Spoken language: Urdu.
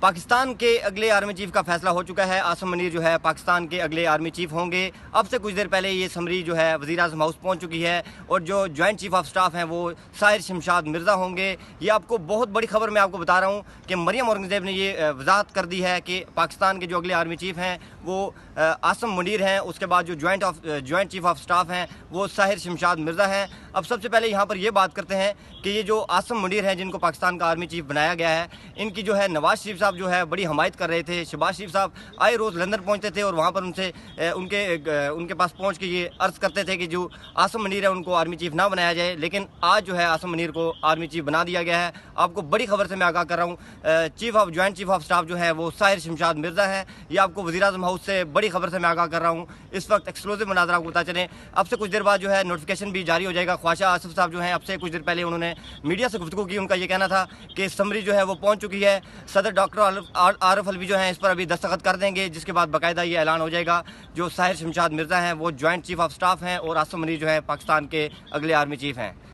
پاکستان کے اگلے آرمی چیف کا فیصلہ ہو چکا ہے۔ عاصم منیر جو ہے پاکستان کے اگلے آرمی چیف ہوں گے۔ اب سے کچھ دیر پہلے یہ سمری جو ہے وزیر اعظم ہاؤس پہنچ چکی ہے، اور جو جوائنٹ چیف آف سٹاف ہیں وہ ساحر شمشاد مرزا ہوں گے۔ یہ آپ کو بہت بڑی خبر میں آپ کو بتا رہا ہوں کہ مریم اورنگزیب نے یہ وضاحت کر دی ہے کہ پاکستان کے جو اگلے آرمی چیف ہیں وہ عاصم منیر ہیں، اس کے بعد جو جوائنٹ چیف آف سٹاف ہیں وہ ساحر شمشاد مرزا ہیں۔ اب سب سے پہلے یہاں پر یہ بات کرتے ہیں کہ یہ جو عاصم منیر ہیں جن کو پاکستان کا آرمی چیف بنایا گیا ہے، ان کی جو ہے نواز شریف صاحب جو ہے بڑی حمایت کر رہے تھے۔ شہباز شریف صاحب آئے روز لندن پہنچتے تھے اور وہاں پر ان کے پاس پہنچ کے یہ عرض کرتے تھے کہ جو عاصم منیر ہے ان کو آرمی چیف نہ بنایا جائے، لیکن آج جو ہے عاصم منیر کو آرمی چیف بنا دیا گیا ہے۔ آپ کو بڑی خبر سے میں آگاہ کر رہا ہوں، جوائنٹ چیف آف سٹاف جو ہے وہ ساحر شمشاد مرزا ہے۔ یہ آپ کو وزیر اعظم ہاؤس سے بڑی خبر سے میں آگاہ کر رہا ہوں۔ اس وقت ایکسکلوزیو مناظرہ آپ کو بتا چلیں، اب سے کچھ دیر بعد جو ہے نوٹیفیکیشن بھی جاری ہو جائے گا۔ خواجہ آصف صاحب جو ہیں اب سے کچھ دیر پہلے انہوں نے میڈیا سے گفتگو کی، ان کا یہ کہنا تھا کہ سمری جو ہے وہ پہنچ چکی ہے۔ صدر ڈاکٹر عارف الوی جو ہیں اس پر ابھی دستخط کر دیں گے، جس کے بعد باقاعدہ یہ اعلان ہو جائے گا جو ساحر شمشاد مرزا ہیں وہ جوائنٹ چیف آف سٹاف ہیں اور عاصم منیر جو ہے پاکستان کے اگلے آرمی چیف ہیں۔